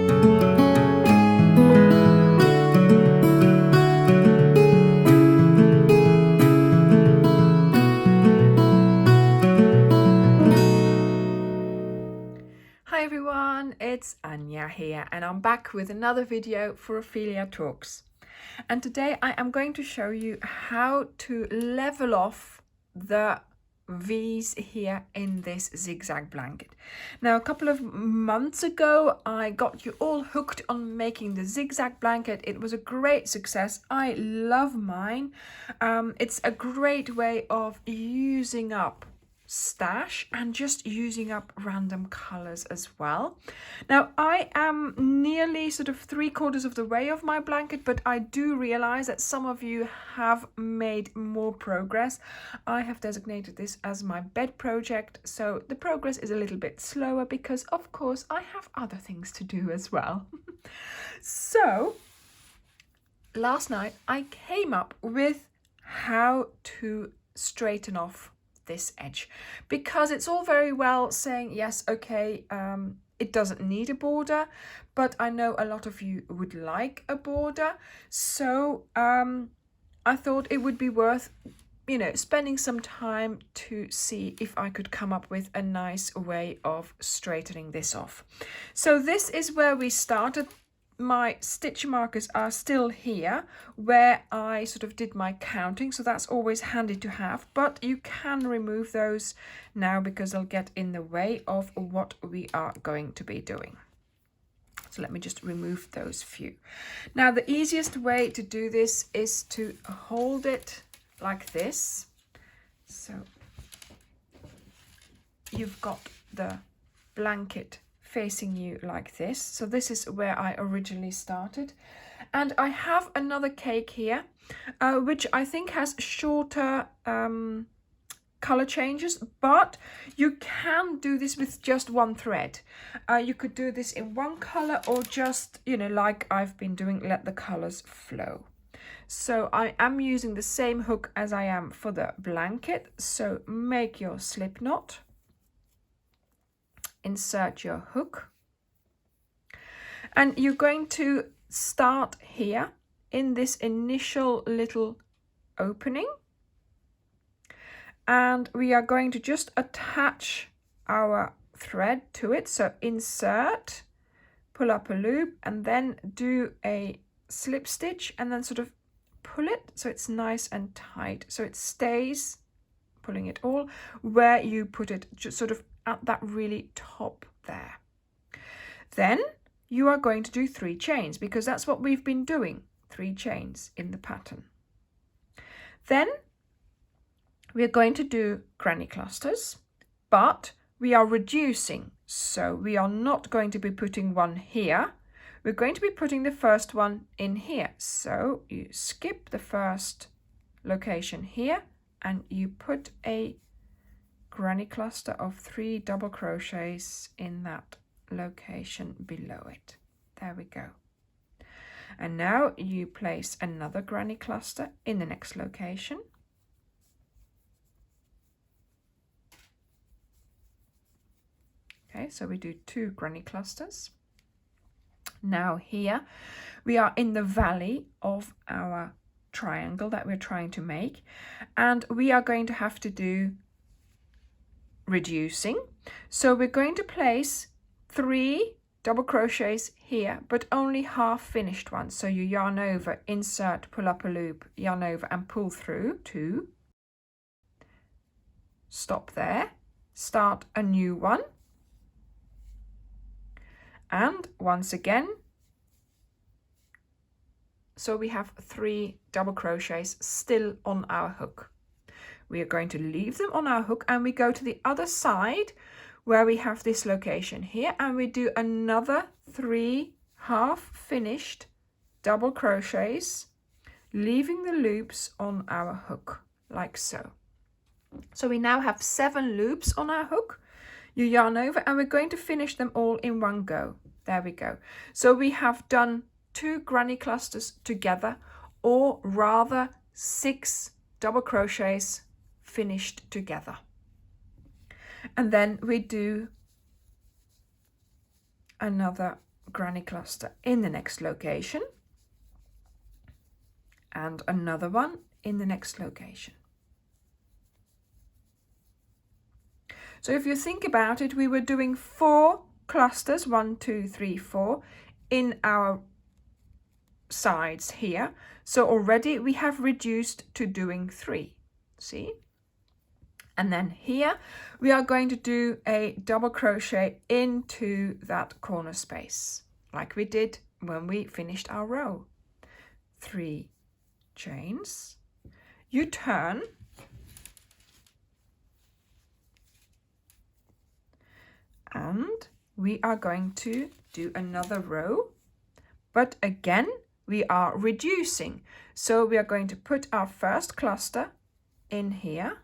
Hi everyone, it's Anja here and I'm back with another video for Ophelia Talks. And today I am going to show you how to level off the V's here in this zigzag blanket. Now, a couple of months ago, I got you all hooked on making the zigzag blanket. It was a great success. I love mine. It's a great way of using up stash and just using up random colors as well. Now I am nearly sort of 3/4 of the way of my blanket, but I do realize that some of you have made more progress. I have designated this as my bed project, so the progress is a little bit slower because of course I have other things to do as well. So last night I came up with how to straighten off this edge, because it's all very well saying yes, okay, it doesn't need a border, but I know a lot of you would like a border, so I thought it would be worth, you know, spending some time to see if I could come up with a nice way of straightening this off. So this is where we started. My stitch markers are still here where I sort of did my counting, so that's always handy to have, but you can remove those now because they'll get in the way of what we are going to be doing. So let me just remove those few. Now the easiest way to do this is to hold it like this. So you've got the blanket facing you like this. So this is where I originally started, and I have another cake here which I think has shorter color changes, but you can do this with just one thread. You could do this in one color or just, you know, like I've been doing, let the colors flow. So I am using the same hook as I am for the blanket, so make your slip knot, insert your hook, and you're going to start here in this initial little opening, and we are going to just attach our thread to it. So insert, pull up a loop, and then do a slip stitch and then sort of pull it so it's nice and tight, so it stays, pulling it all where you put it, just sort of at that really top there. Then you are going to do 3 chains because that's what we've been doing, 3 chains in the pattern. Then we are going to do granny clusters, but we are reducing, so we are not going to be putting one here. We're going to be putting the first one in here. So you skip the first location here and you put a granny cluster of 3 double crochets in that location below it. There we go. And now you place another granny cluster in the next location. Okay, so we do 2 granny clusters. Now here we are in the valley of our triangle that we're trying to make, and we are going to have to do reducing. So we're going to place 3 double crochets here, but only half finished ones. So you yarn over, insert, pull up a loop, yarn over and pull through 2. Stop there, start a new one. And once again, so we have 3 double crochets still on our hook. We are going to leave them on our hook and we go to the other side where we have this location here, and we do another 3 half finished double crochets, leaving the loops on our hook like so. So we now have 7 loops on our hook. You yarn over and we're going to finish them all in one go. There we go. So we have done 2 granny clusters together, or rather 6 double crochets finished together. And then we do another granny cluster in the next location, and another one in the next location. So if you think about it, we were doing 4 clusters, 1, 2, 3, 4, in our sides here. So already we have reduced to doing 3, see? And then here we are going to do a double crochet into that corner space, like we did when we finished our row. 3 chains, you turn, and we are going to do another row, but again we are reducing. So we are going to put our first cluster in here,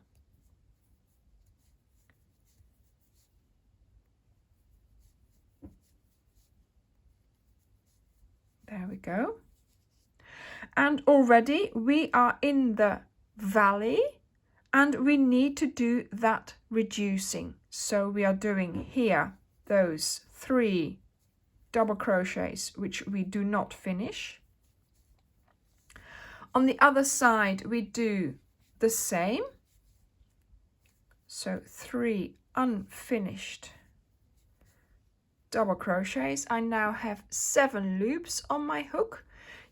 there we go, and already we are in the valley and we need to do that reducing. So we are doing here those 3 double crochets which we do not finish. On the other side we do the same, so 3 unfinished double crochets. I now have 7 loops on my hook.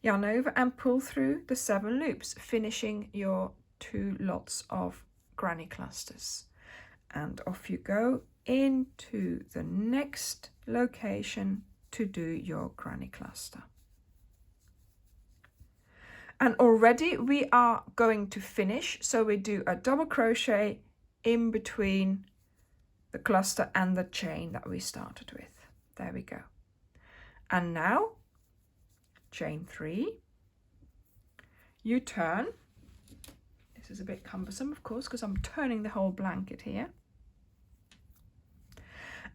Yarn over and pull through the 7 loops, finishing your 2 lots of granny clusters, and off you go into the next location to do your granny cluster. And already we are going to finish, so we do a double crochet in between the cluster and the chain that we started with. There we go. And now chain 3, you turn. This is a bit cumbersome, of course, because I'm turning the whole blanket here.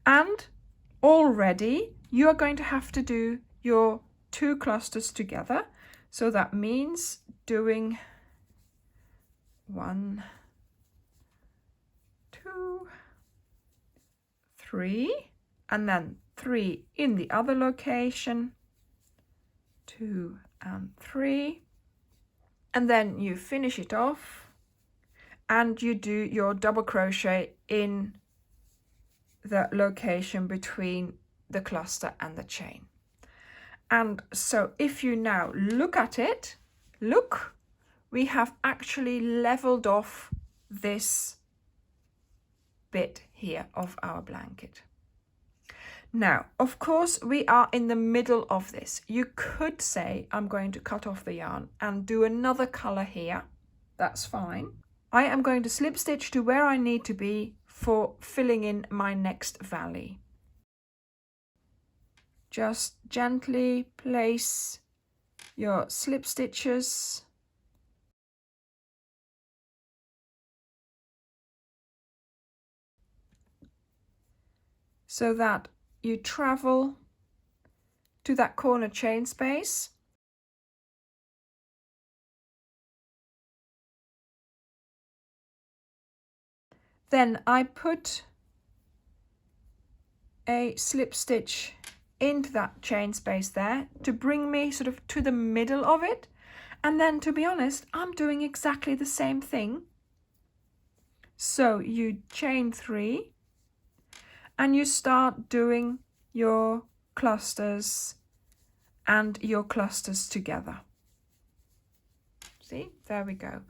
And already you are going to have to do your 2 clusters together. So that means doing 1, 2, 3, and then 3 in the other location, 2 and 3, and then you finish it off and you do your double crochet in the location between the cluster and the chain. And so if you now look at it, look, we have actually leveled off this bit here of our blanket. Now, of course, we are in the middle of this. You could say, I'm going to cut off the yarn and do another color here. That's fine. I am going to slip stitch to where I need to be for filling in my next valley. Just gently place your slip stitches so that you travel to that corner chain space. Then I put a slip stitch into that chain space there to bring me sort of to the middle of it. And then, to be honest, I'm doing exactly the same thing. So you chain 3 and you start doing your clusters and your clusters together. See, there we go.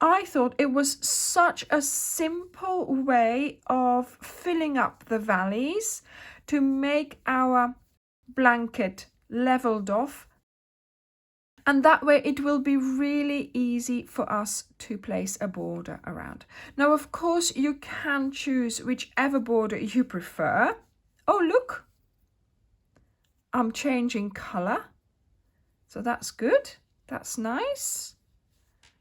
I thought it was such a simple way of filling up the valleys to make our blanket leveled off, and that way it will be really easy for us to place a border around. Now, of course, you can choose whichever border you prefer. Oh, look, I'm changing color, so that's good, that's nice.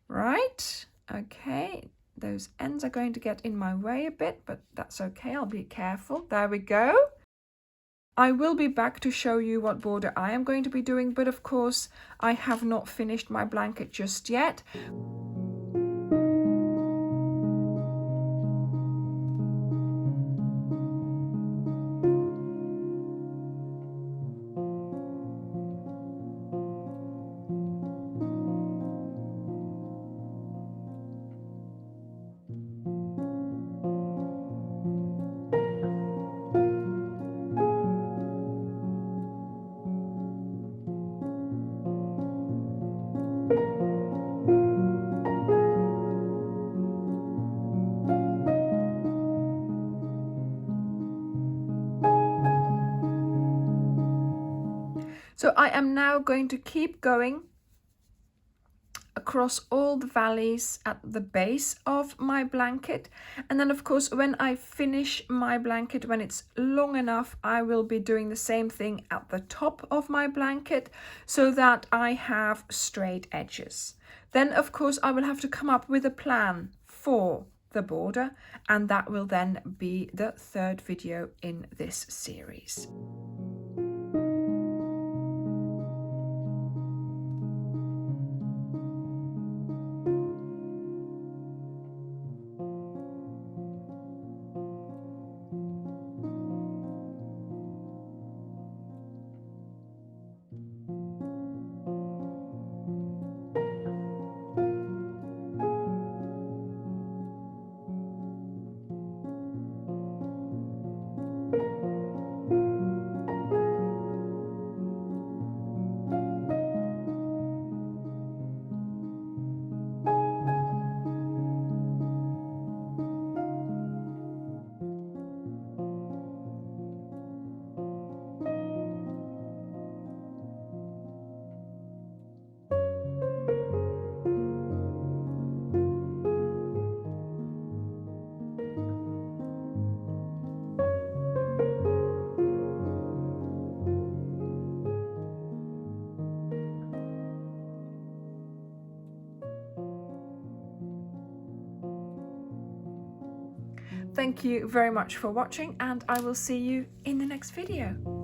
Right, okay, those ends are going to get in my way a bit, but that's okay, I'll be careful. There we go. I will be back to show you what border I am going to be doing, but of course I have not finished my blanket just yet. So I am now going to keep going across all the valleys at the base of my blanket, and then of course when I finish my blanket, when it's long enough, I will be doing the same thing at the top of my blanket so that I have straight edges. Then of course I will have to come up with a plan for the border, and that will then be the third video in this series. Thank you very much for watching, and I will see you in the next video.